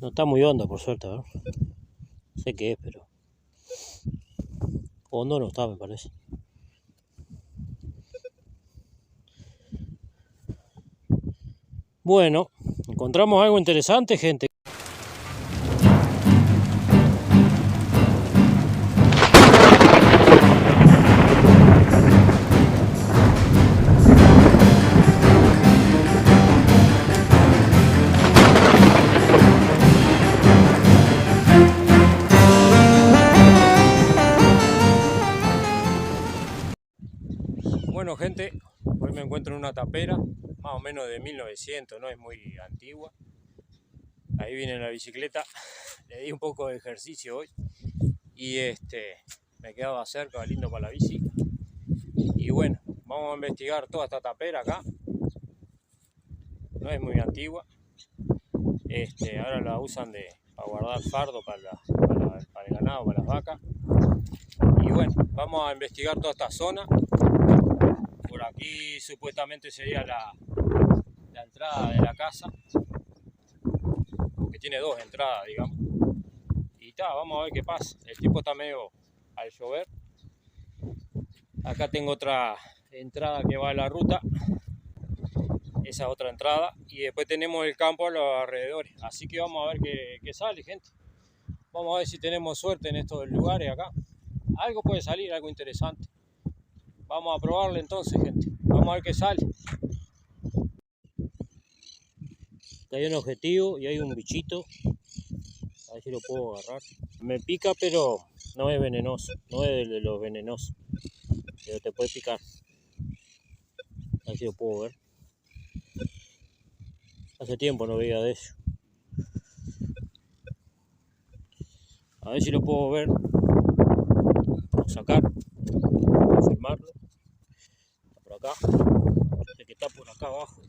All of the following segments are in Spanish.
No está muy honda, por suerte, ¿no? No sé qué es, pero... Hondo no está, me parece. Bueno, encontramos algo interesante, gente. Bueno, gente, hoy me encuentro en una tapera, más o menos de 1900, no es muy antigua. Ahí viene en la bicicleta, le di un poco de ejercicio hoy y me quedaba cerca, lindo para la bici. Y bueno, vamos a investigar toda esta tapera acá. No es muy antigua. Ahora la usan para guardar fardo para el ganado, para las vacas. Y bueno, vamos a investigar toda esta zona. Por aquí supuestamente sería la entrada de la casa, que tiene dos entradas, digamos. Y vamos a ver qué pasa. El tiempo está medio al llover. Acá tengo otra entrada que va a la ruta. Esa es otra entrada. Y después tenemos el campo a los alrededores. Así que vamos a ver qué sale, gente. Vamos a ver si tenemos suerte en estos lugares acá. Algo puede salir, algo interesante. Vamos a probarle entonces, gente. Vamos a ver qué sale. Acá hay un objetivo y hay un bichito. A ver si lo puedo agarrar. Me pica, pero no es venenoso. No es de los venenosos. Pero te puede picar. A ver si lo puedo ver. Hace tiempo no veía de eso. A ver si lo puedo ver. Vamos a sacar. Vamos a filmarlo. Está por acá. Sé que está por acá abajo.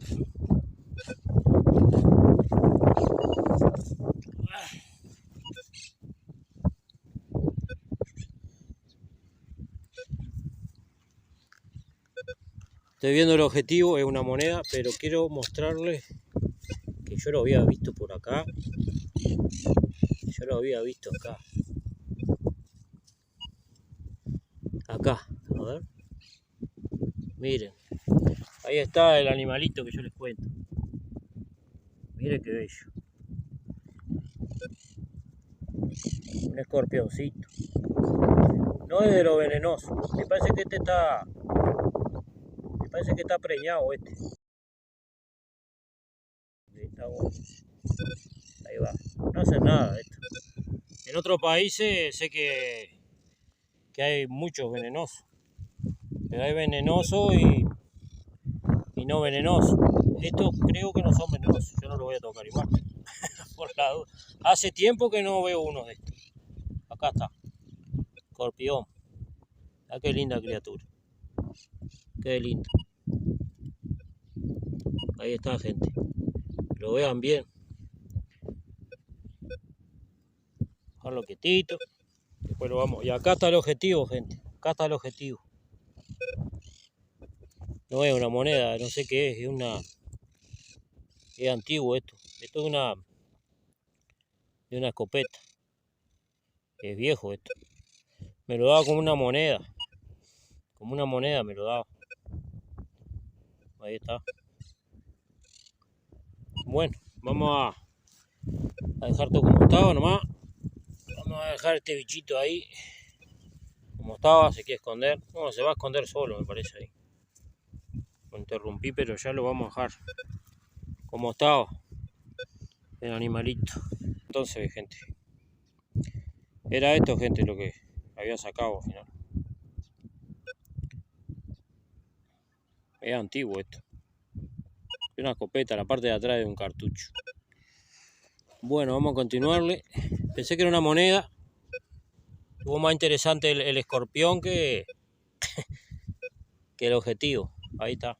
Estoy viendo el objetivo, es una moneda, pero quiero mostrarles que yo lo había visto por acá. Yo lo había visto acá. Acá, a ver. Miren. Ahí está el animalito que yo les cuento. Miren qué bello. Un escorpioncito. No es de lo venenoso. Me parece que está preñado este. Está bueno. Ahí va. No hace nada esto. En otros países sé que hay muchos venenosos. Pero hay venenosos y no venenosos. Estos creo que no son venenosos. Yo no lo voy a tocar igual. Por la duda. Hace tiempo que no veo uno de estos. Acá está. Escorpión. Ah, qué linda criatura. Qué lindo. Ahí está, gente. Lo vean bien. Dejarlo quietito. Después lo vamos. Y acá está el objetivo, gente. Acá está el objetivo. No es una moneda, no sé qué es. Es antiguo esto. Esto es de una escopeta. Es viejo esto. Me lo daba como una moneda. Como una moneda me lo daba. Ahí está. Bueno, vamos a dejar todo como estaba nomás. Vamos a dejar este bichito ahí. Como estaba, se quiere esconder. No, se va a esconder solo, me parece ahí. Lo interrumpí, pero ya lo vamos a dejar como estaba. El animalito. Entonces, gente. Era esto, gente, lo que había sacado al final. Es antiguo esto. Es una escopeta, la parte de atrás de un cartucho. Bueno, vamos a continuarle. Pensé que era una moneda. Estuvo más interesante el escorpión que el objetivo. Ahí está.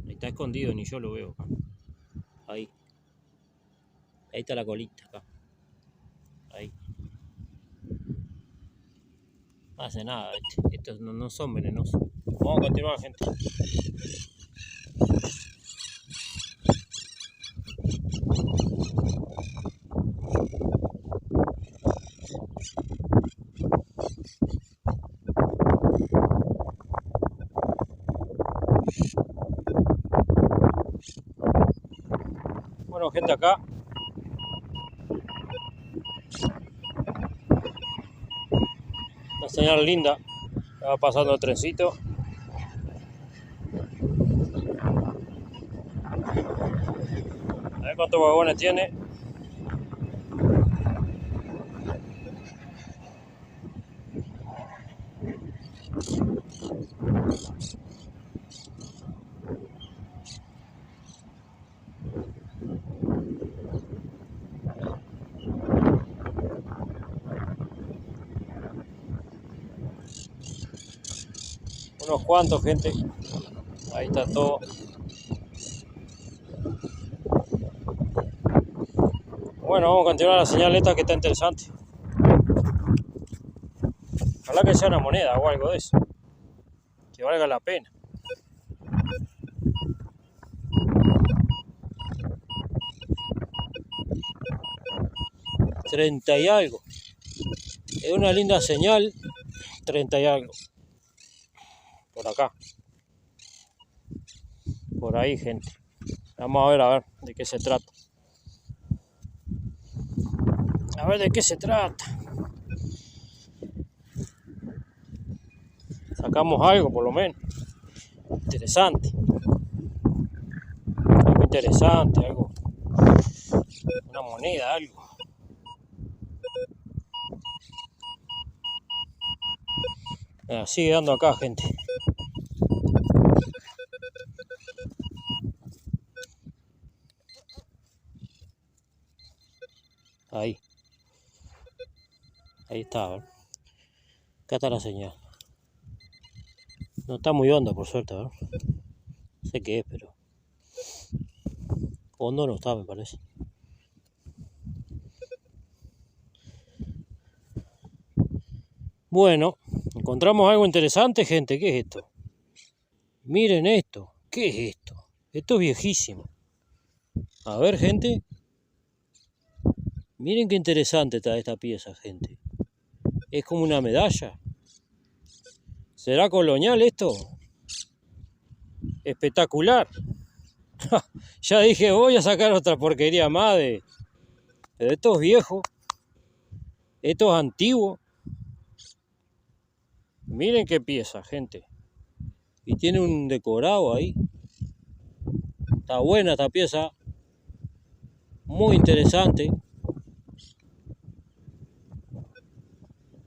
Está escondido, ni yo lo veo acá. Ahí. Ahí está la colita acá. Ahí. No hace nada. Estos no son venenosos. Vamos a continuar, gente. Bueno, gente, acá una señal linda. Va pasando el trencito. A ver cuántos vagones tiene. Unos cuantos, gente. Ahí está todo. Bueno, vamos a continuar la señal esta que está interesante. Ojalá que sea una moneda o algo de eso. Que valga la pena. $30 y algo. Es una linda señal. 30 y algo. Por acá. Por ahí, gente. Vamos a ver de qué se trata. A ver de qué se trata. Sacamos algo, por lo menos. Interesante. Algo interesante, algo. Una moneda, algo. Sigue dando acá, gente. Ahí. Ahí está, a ver. Acá está la señal. No está muy honda, por suerte, a ver. No sé qué es, pero... hondo no está, me parece. Bueno, encontramos algo interesante, gente. ¿Qué es esto? Miren esto. ¿Qué es esto? Esto es viejísimo. A ver, gente. Miren qué interesante está esta pieza, gente. Es como una medalla. ¿Será colonial esto? Espectacular. Ya dije, voy a sacar otra porquería más de... Pero esto es viejo. Esto es antiguo. Miren qué pieza, gente. Y tiene un decorado ahí. Está buena esta pieza. Muy interesante.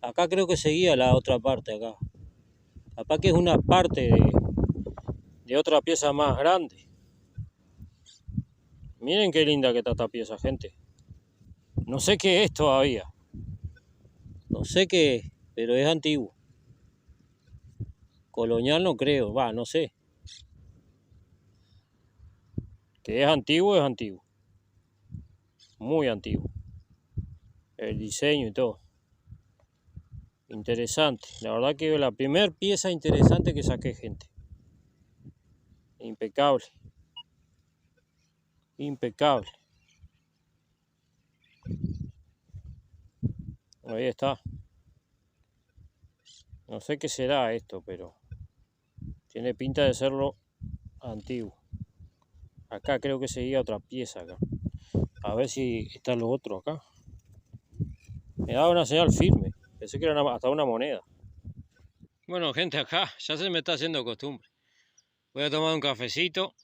Acá creo que seguía la otra parte acá. Capaz que es una parte de otra pieza más grande. Miren qué linda que está esta pieza, gente. No sé qué es todavía. No sé qué es, pero es antiguo. Colonial no creo, no sé. Que es antiguo, es antiguo. Muy antiguo. El diseño y todo. Interesante. La verdad que es la primera pieza interesante que saqué, gente. Impecable. Impecable. Ahí está. No sé qué será esto, pero tiene pinta de serlo antiguo. Acá creo que seguía otra pieza acá. A ver si está lo otro acá. Me daba una señal firme. Pensé que era hasta una moneda. Bueno, gente, acá ya se me está haciendo costumbre. Voy a tomar un cafecito.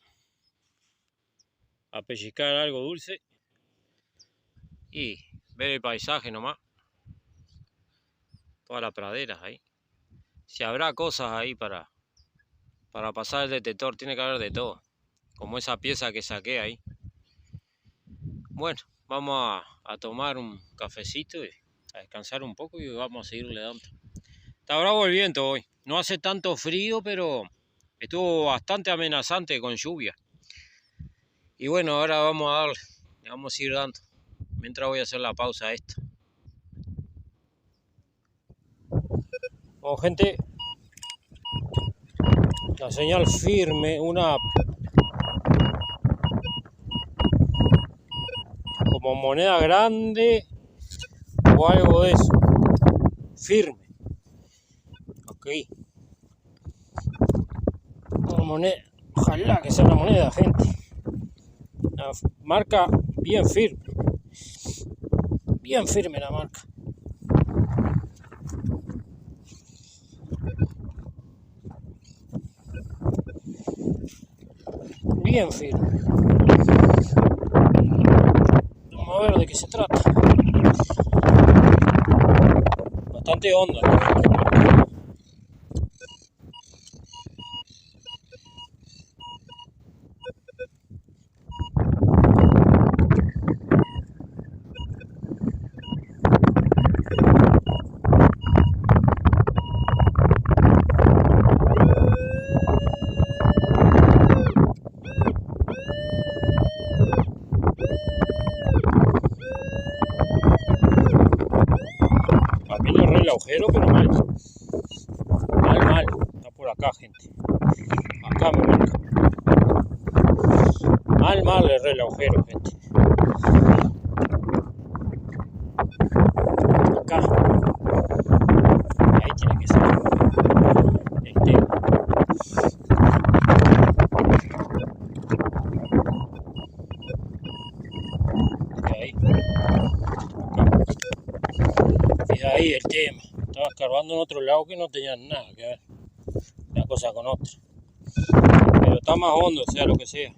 A pellizcar algo dulce. Y ver el paisaje nomás. Todas las praderas ahí. Si habrá cosas ahí para pasar el detector. Tiene que haber de todo. Como esa pieza que saqué ahí. Bueno, vamos a tomar un cafecito y a descansar un poco y vamos a seguirle dando. Está bravo el viento hoy. No hace tanto frío, pero estuvo bastante amenazante con lluvia. Y bueno, ahora vamos a darle. Le vamos a ir dando. Mientras voy a hacer la pausa esta. Bueno, gente. La señal firme, una como moneda grande o algo de eso. Firme. Ok. Una moneda. Ojalá que sea una moneda, gente. Una marca bien firme. Bien firme la marca. Bien firme. Vamos a ver de qué se trata. Bastante honda. A mí le erré el agujero, pero mal. Mal. Está por acá, gente. Acá me marca. Mal le erré el agujero, gente. Acá. Ahí tiene que ser. El tema. Ahí. Y ahí el tema. Estaba escarbando en otro lado que no tenían nada que ver. Una cosa con otra. Pero está más hondo, sea lo que sea.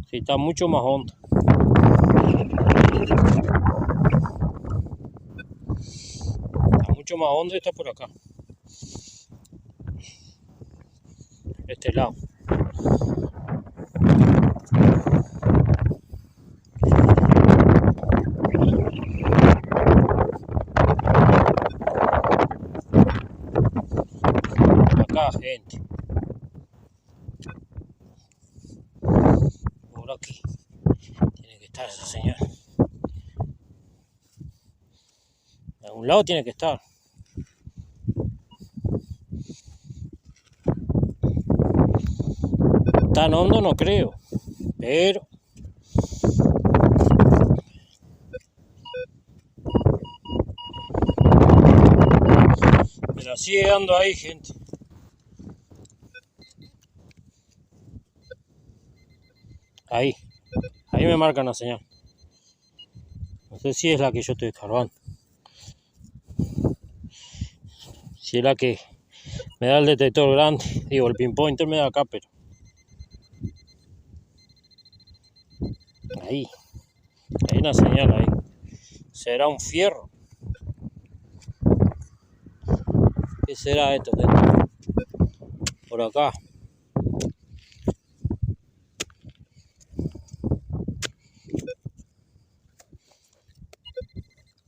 Sí, está mucho más hondo. Está mucho más hondo y está por acá. Este lado. Acá, gente. Por aquí. Tiene que estar esa señal. De algún lado tiene que estar. Tan hondo no creo. Pero me la sigue dando ahí, gente. Ahí me marca una señal. No sé si es la que yo estoy escarbando. Si es la que me da el detector grande. Digo, el pinpointer me da acá, pero... Ahí. Hay una señal ahí. ¿Será un fierro? ¿Qué será esto, gente? Por acá.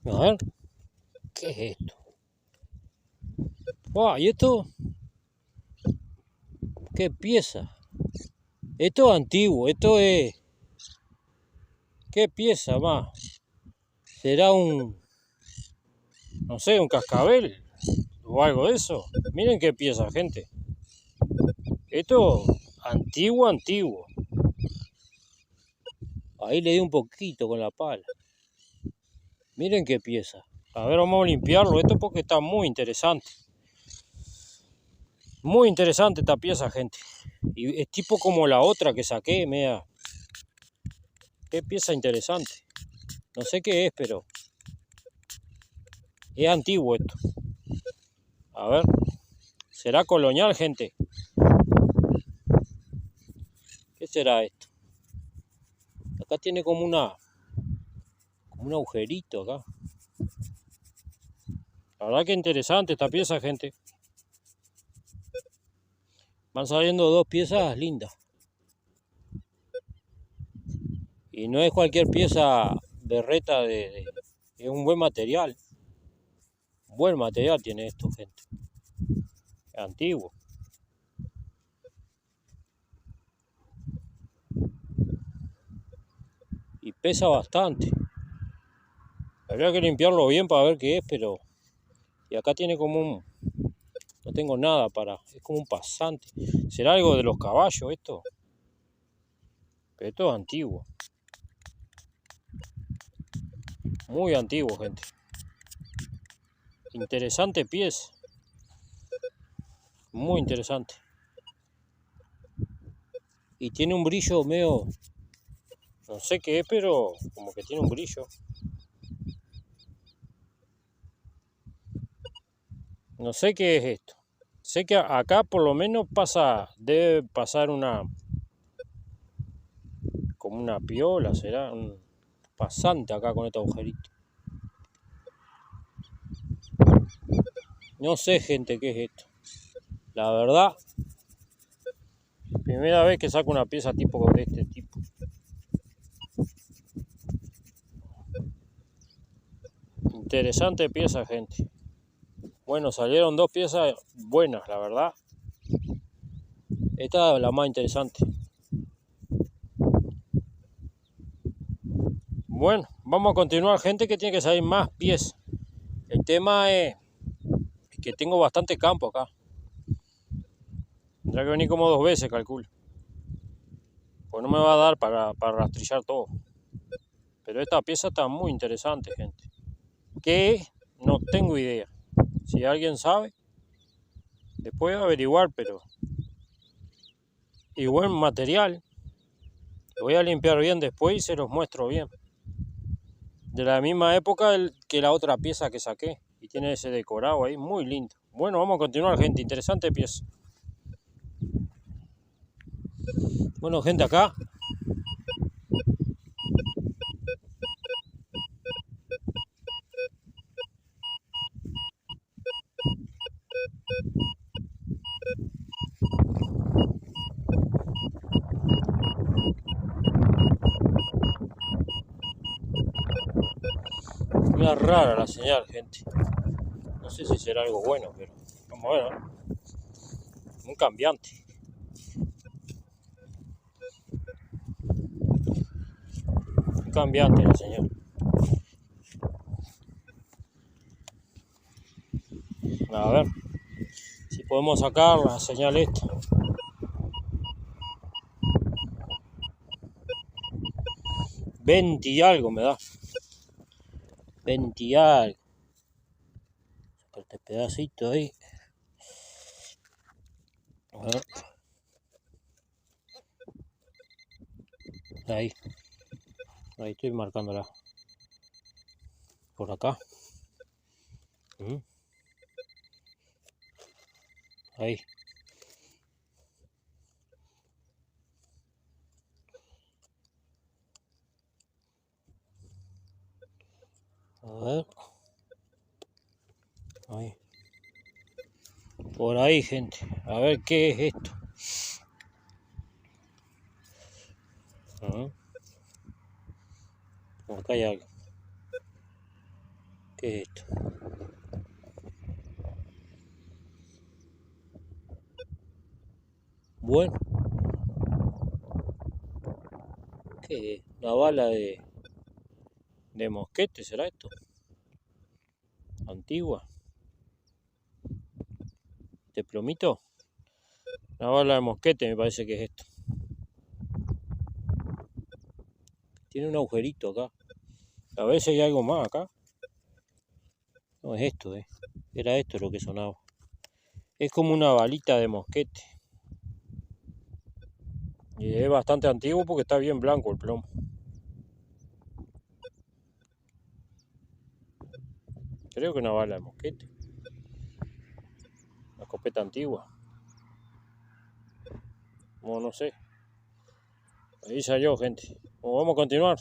A ver. ¿Qué es esto? ¿Y esto? ¿Qué pieza? Esto es antiguo, esto es... ¿Qué pieza más? ¿Será un... no sé, un cascabel? ¿O algo de eso? Miren qué pieza, gente. Esto, antiguo. Ahí le di un poquito con la pala. Miren qué pieza. A ver, vamos a limpiarlo esto porque está muy interesante. Muy interesante esta pieza, gente. Y es tipo como la otra que saqué, mira. Qué pieza interesante. No sé qué es, pero es antiguo esto. A ver. ¿Será colonial, gente? ¿Qué será esto? Acá tiene como un agujerito acá. La verdad que interesante esta pieza, gente. Van saliendo dos piezas lindas. Y no es cualquier pieza berreta es un buen material. Buen material tiene esto, gente. Es antiguo. Y pesa bastante. Habría que limpiarlo bien para ver qué es, pero Y acá tiene como un... No tengo nada para... Es como un pasante. ¿Será algo de los caballos esto? Pero esto es antiguo. Muy antiguo, gente. Interesante pieza. Muy interesante. Y tiene un brillo medio... No sé qué es, pero como que tiene un brillo. No sé qué es esto. Sé que acá por lo menos debe pasar como una piola, será un pasante acá con este agujerito. No sé, gente, qué es esto. La verdad, primera vez que saco una pieza tipo de este tipo. Interesante pieza, gente. Bueno, salieron dos piezas buenas, la verdad. Esta es la más interesante. Bueno, vamos a continuar, gente, que tiene que salir más piezas. El tema es que tengo bastante campo acá. Tendrá que venir como 2 veces, calculo. Pues no me va a dar para rastrillar todo. Pero esta pieza está muy interesante, gente. ¿Qué es? No tengo idea. Si alguien sabe, después voy a averiguar, pero... Y buen material. Lo voy a limpiar bien después y se los muestro bien. De la misma época que la otra pieza que saqué. Y tiene ese decorado ahí, muy lindo. Bueno, vamos a continuar, gente. Interesante pieza. Bueno, gente, acá una rara la señal, gente. No sé si será algo bueno, pero vamos a ver, ¿no? Un cambiante. Un cambiante la señal. A ver si podemos sacar la señal esta. 20 y algo me da. 20 y algo. Este pedacito ahí. A ver. Ahí. Ahí estoy marcándola. Por acá. Ahí. A ver. Ahí. Por ahí, gente. A ver qué es esto. Acá hay algo. ¿Qué es esto? Bueno. ¿Qué es? Una bala de mosquete, ¿será esto? Antigua. ¿Te plomito? Una bala de mosquete me parece que es esto. Tiene un agujerito acá. A ver si hay algo más acá. No es esto, Era esto lo que sonaba. Es como una balita de mosquete. Y es bastante antiguo porque está bien blanco el plomo. Creo que una bala de mosquete. Una escopeta antigua. Bueno, no sé. Ahí salió, gente. Bueno, vamos a continuar.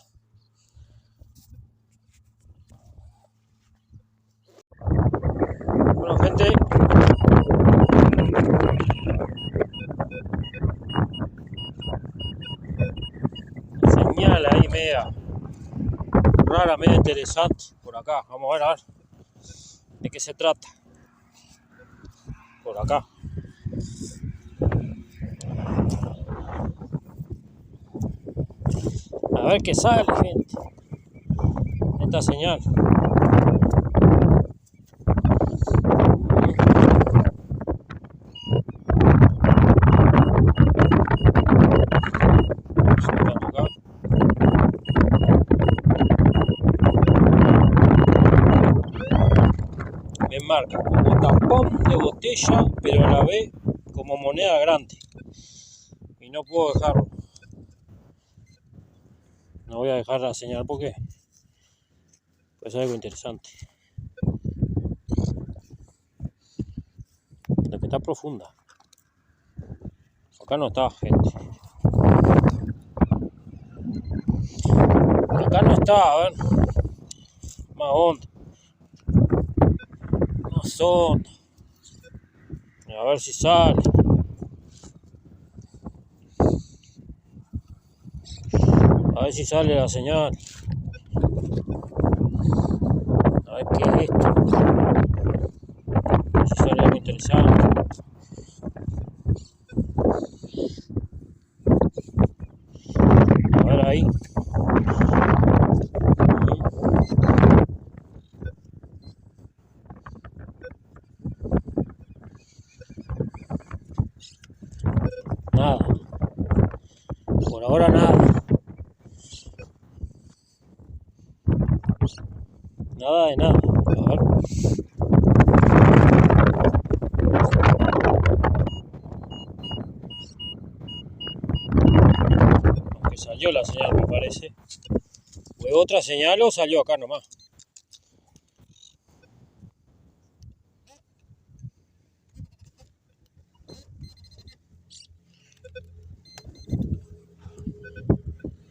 Bueno, gente. Señal ahí media rara, media interesante por acá. Vamos a ver de qué se trata. Por acá. A ver qué sale, gente. Esta señal. marca como tapón de botella, pero a la vez como moneda grande. Y no puedo dejarlo. No voy a dejar la señal porque es algo interesante. La que está profunda. Acá no está, gente. Acá no está, a ver. Más onda. Más onda. A ver si sale. A ver si sale la señal. A ver qué es esto. Si sale algo interesante. A ver ahí. Nada. Por ahora nada. Nada de nada. A ver. Aunque salió la señal, me parece. ¿Fue otra señal o salió acá nomás?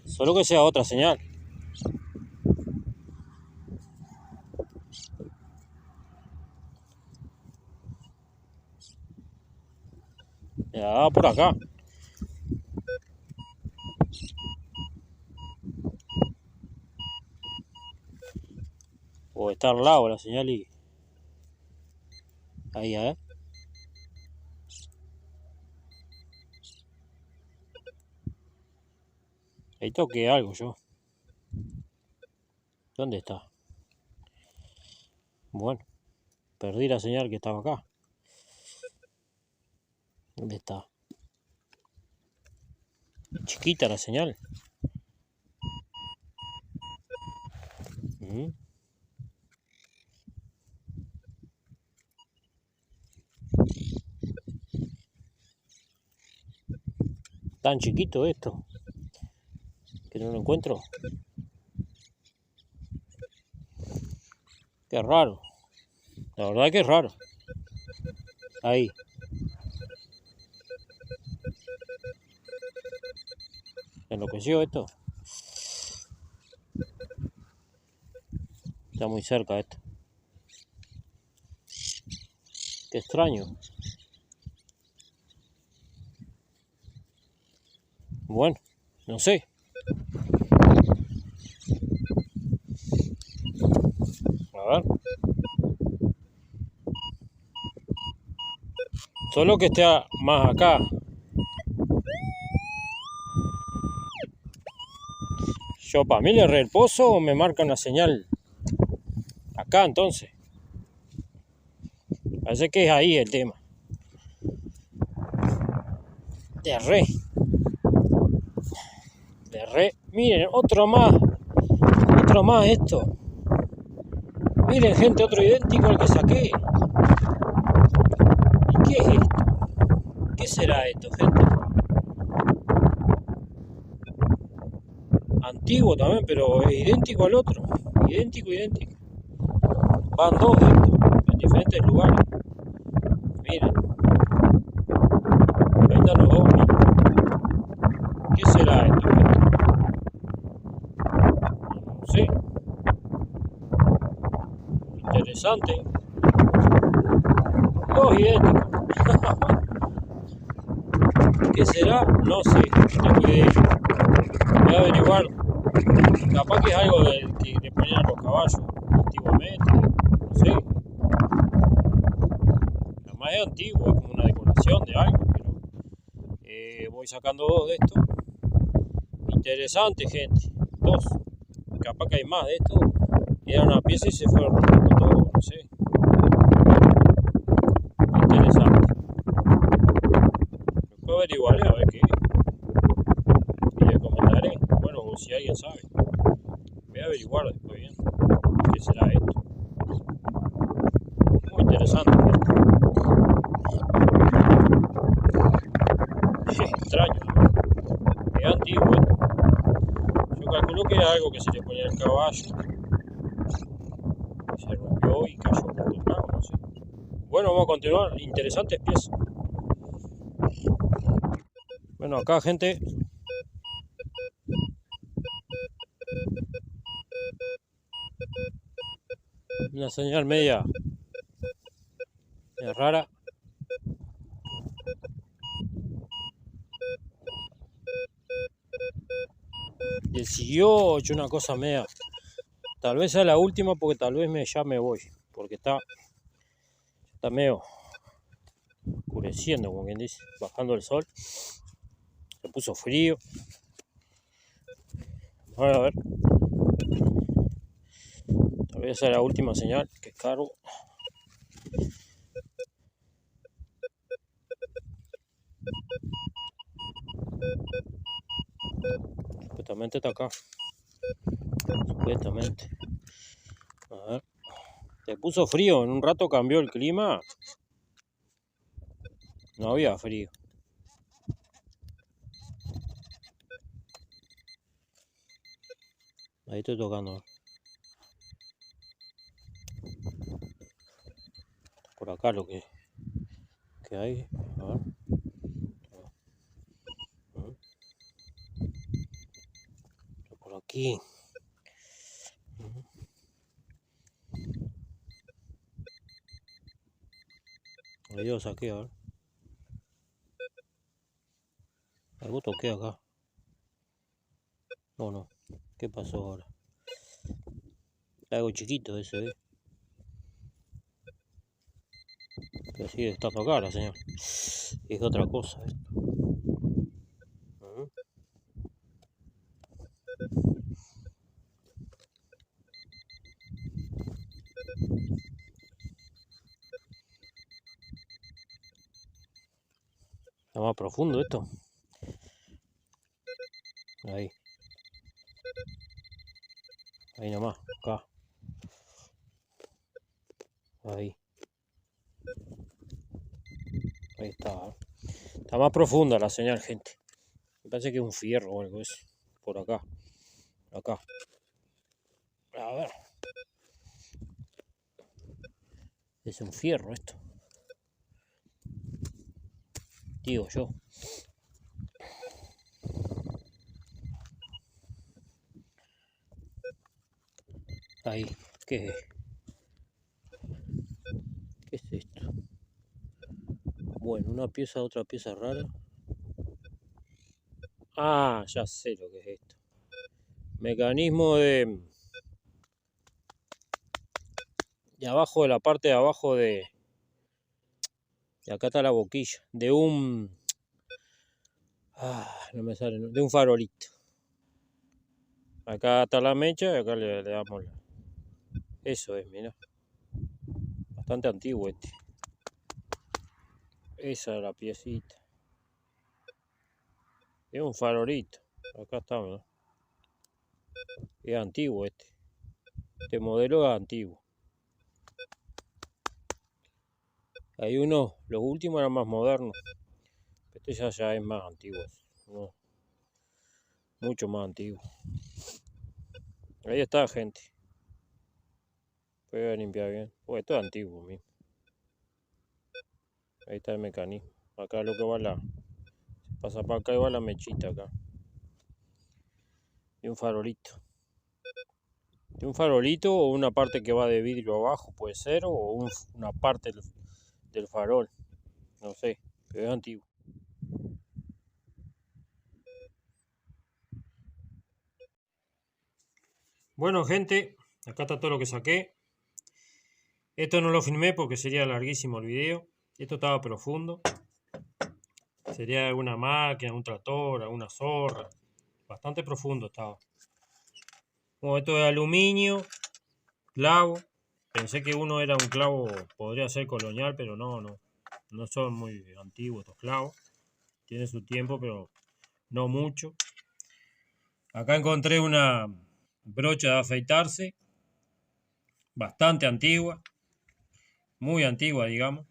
Solo que sea otra señal. Ya, por acá. O está al lado la señal y... Ahí, a ver. Ahí toqué algo yo. ¿Dónde está? Bueno, perdí la señal que estaba acá. ¿Dónde está? Chiquita la señal. Tan chiquito esto que no lo encuentro. Qué raro. La verdad que es raro. Ahí. Enloqueció esto. Está muy cerca esto. Qué extraño. Bueno, no sé. A ver. Solo que esté más acá. Yo para mí le erré el pozo o me marca una señal acá entonces. Parece que es ahí el tema. Le erré. Miren, otro más esto. Miren, gente, otro idéntico al que saqué. ¿Y qué es esto? ¿Qué será esto, gente? Antiguo también, pero es idéntico al otro. Idéntico. Van dos de estos, en diferentes lugares. Miren. Ahí están los dos, miren. ¿Qué será esto, gente? No sé. Interesante. Dos idénticos. ¿Qué será? No sé. No tengo idea. Voy a averiguar. Capaz que es algo que le ponían a los caballos antiguamente. No sé. Además es antiguo, es como una decoración de algo. Pero voy sacando dos de estos. Interesante, gente. Dos. Capaz que hay más de estos. Era una pieza y se fue rompiendo todo. No sé. Interesante. Después averiguaré a ver qué es. Y le comentaré. Bueno, si alguien sabe. Voy a averiguar después bien qué será esto. Muy interesante. interesante. Extraño, ¿no? Es antiguo esto. Yo calculo que era algo que se le ponía al caballo. Se rompió y cayó por todos lados, no sé. Bueno, vamos a continuar. Interesantes piezas. Bueno, acá, gente, una señal media rara. Y el 18, una cosa media. Tal vez sea la última porque tal vez ya me voy. Porque está medio oscureciendo, como quien dice. Bajando el sol. Se puso frío. A ver. Tal vez sea la última señal que cargo. Supuestamente está acá. Supuestamente. A ver. Se puso frío. En un rato cambió el clima. No había frío. Ahí estoy tocando. Por acá lo que hay. A ver. Por aquí. Ahí lo saqué, a ver. Algo toqué acá. No, no. ¿Qué pasó ahora? Algo chiquito ese, ¿eh? Pero sigue estando acá la señal. Es otra cosa esto. Está más profundo esto. Ahí. Ahí nomás, acá. Ahí. Ahí está. Está más profunda la señal, gente. Me parece que es un fierro o algo eso. Por acá. Acá. A ver. Es un fierro esto. Digo yo. Ahí. ¿Qué es? ¿Qué es esto? Bueno, una pieza, otra pieza rara. Ah, ya sé lo que es esto. Mecanismo de abajo, de la parte de abajo de... Y acá está la boquilla. De un... no me sale. De un farolito. Acá está la mecha y acá le damos la... Eso es, mira. Bastante antiguo este. Esa es la piecita. Es un farolito. Acá está, ¿no? Es antiguo este. Este modelo es antiguo. Hay unos, los últimos eran más modernos. Este ya es más antiguo. ¿No? Mucho más antiguo. Ahí está, gente. Voy a limpiar bien. Pues esto es antiguo mismo. Ahí está el mecanismo. Acá lo que va la... Pasa para acá y va la mechita acá. Y un farolito. Y un farolito o una parte que va de vidrio abajo puede ser. O una parte del farol. No sé. Pero es antiguo. Bueno, gente. Acá está todo lo que saqué. Esto no lo filmé porque sería larguísimo el video. Esto estaba profundo. Sería alguna máquina, un tractor, alguna zorra. Bastante profundo estaba. Bueno, esto es aluminio, clavo. Pensé que uno era un clavo, podría ser colonial, pero no. No son muy antiguos estos clavos. Tiene su tiempo, pero no mucho. Acá encontré una brocha de afeitarse. Bastante antigua. muy antigua, digamos.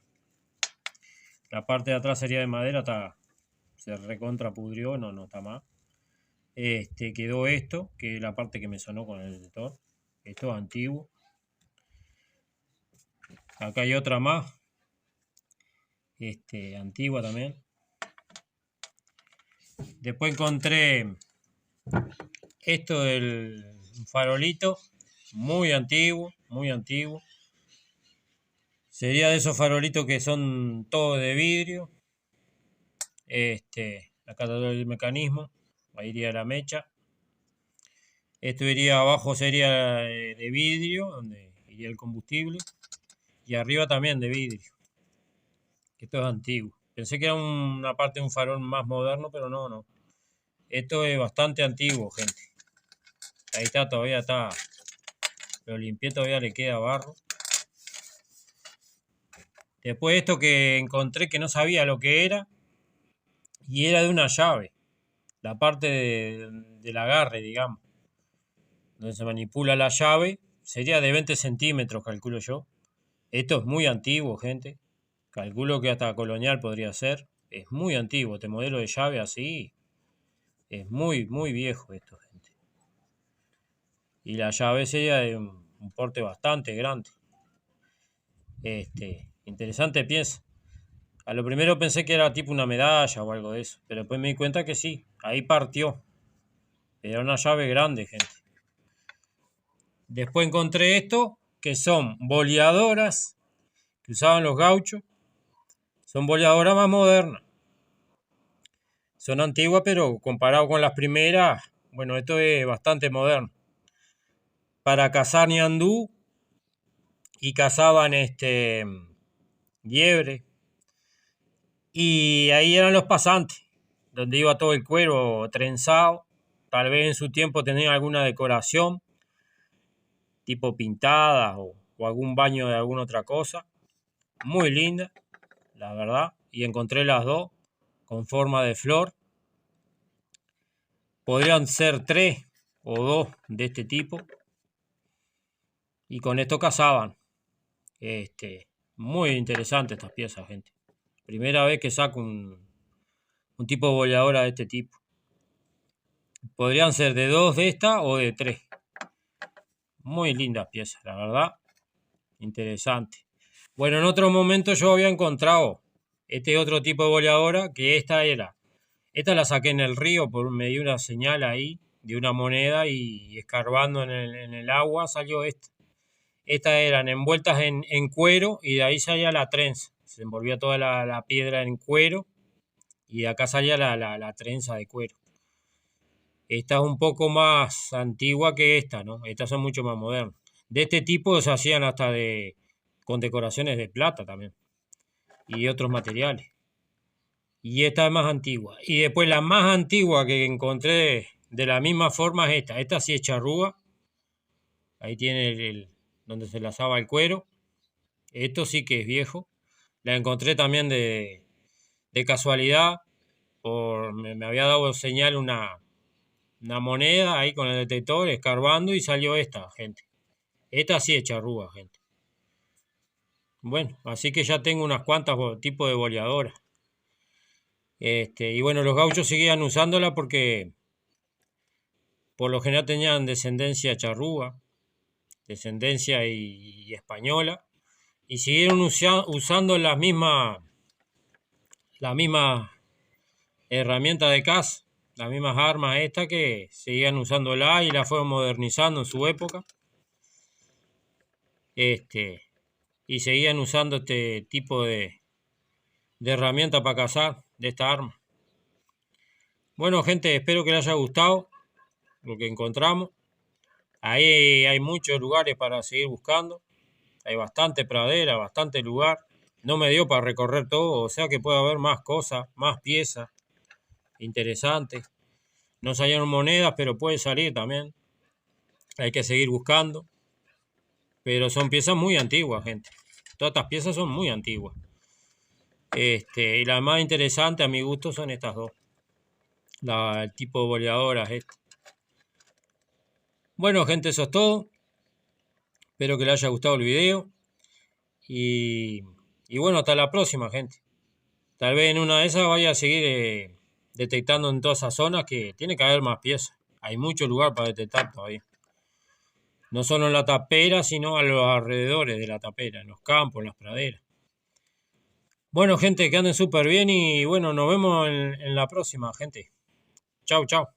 La parte de atrás sería de madera, se recontra pudrió, no está más. Quedó esto, que es la parte que me sonó con el detector. Esto es antiguo. Acá hay otra más, antigua también. Después encontré esto del farolito, muy antiguo, muy antiguo. Sería de esos farolitos que son todos de vidrio. Acá está el mecanismo, ahí iría la mecha. Esto iría abajo, sería de vidrio, donde iría el combustible. Y arriba también de vidrio. Esto es antiguo. Pensé que era una parte de un farol más moderno, pero no. Esto es bastante antiguo, gente. Ahí está, todavía está. Lo limpié, todavía le queda barro. Después esto que encontré que no sabía lo que era. Y era de una llave. La parte del agarre, digamos. Donde se manipula la llave. Sería de 20 centímetros, calculo yo. Esto es muy antiguo, gente. Calculo que hasta colonial podría ser. Es muy antiguo. Este modelo de llave así es muy, muy viejo esto, gente. Y la llave sería de un porte bastante grande. Interesante pieza. A lo primero pensé que era tipo una medalla o algo de eso. Pero después me di cuenta que sí. Ahí partió. Era una llave grande, gente. Después encontré esto, que son boleadoras que usaban los gauchos. Son boleadoras más modernas. Son antiguas, pero comparado con las primeras, bueno, esto es bastante moderno. Para cazar ñandú y cazaban liebre. Y ahí eran los pasantes, donde iba todo el cuero trenzado. Tal vez en su tiempo tenían alguna decoración, tipo pintadas o algún baño de alguna otra cosa. Muy linda, la verdad. Y encontré las dos con forma de flor. Podrían ser 3 o 2 de este tipo. Y con esto cazaban. Muy interesante estas piezas, gente. Primera vez que saco un tipo de boleadora de este tipo. Podrían ser de 2 de esta o de 3. Muy lindas piezas, la verdad. Interesante. Bueno, en otro momento yo había encontrado este otro tipo de boleadora, que esta la saqué en el río, me dio una señal ahí de una moneda y escarbando en el agua salió esta. Estas eran envueltas en cuero y de ahí salía la trenza. Se envolvía toda la piedra en cuero y de acá salía la trenza de cuero. Esta es un poco más antigua que esta, ¿no? Estas son mucho más modernas. De este tipo se hacían hasta con decoraciones de plata también y otros materiales. Y esta es más antigua. Y después la más antigua que encontré de la misma forma es esta. Esta sí es charrúa. Ahí tiene donde se lazaba el cuero. Esto sí que es viejo. La encontré también de casualidad. Me había dado señal una moneda ahí con el detector, escarbando, y salió esta, gente. Esta sí es charrúa, gente. Bueno, así que ya tengo unas cuantas tipos de boleadoras. Y bueno, los gauchos seguían usándola porque por lo general tenían descendencia charrúa, descendencia y española, y siguieron usando las mismas herramientas de caza, las mismas armas estas que seguían usándola y la fueron modernizando en su época. Y seguían usando este tipo de herramienta para cazar, de esta arma. Bueno, gente, espero que les haya gustado lo que encontramos. Ahí hay muchos lugares para seguir buscando. Hay bastante pradera, bastante lugar. No me dio para recorrer todo, o sea que puede haber más cosas, más piezas interesantes. No salieron monedas, pero puede salir también. Hay que seguir buscando. Pero son piezas muy antiguas, gente. Todas estas piezas son muy antiguas. Y las más interesantes a mi gusto son estas dos. El tipo de boleadoras. Bueno, gente, eso es todo. Espero que les haya gustado el video. Y, y bueno, hasta la próxima, gente. Tal vez en una de esas vaya a seguir detectando en todas esas zonas que tiene que haber más piezas. Hay mucho lugar para detectar todavía. No solo en la tapera, sino a los alrededores de la tapera, en los campos, en las praderas. Bueno, gente, que anden súper bien y bueno, nos vemos en la próxima, gente. Chau, chau.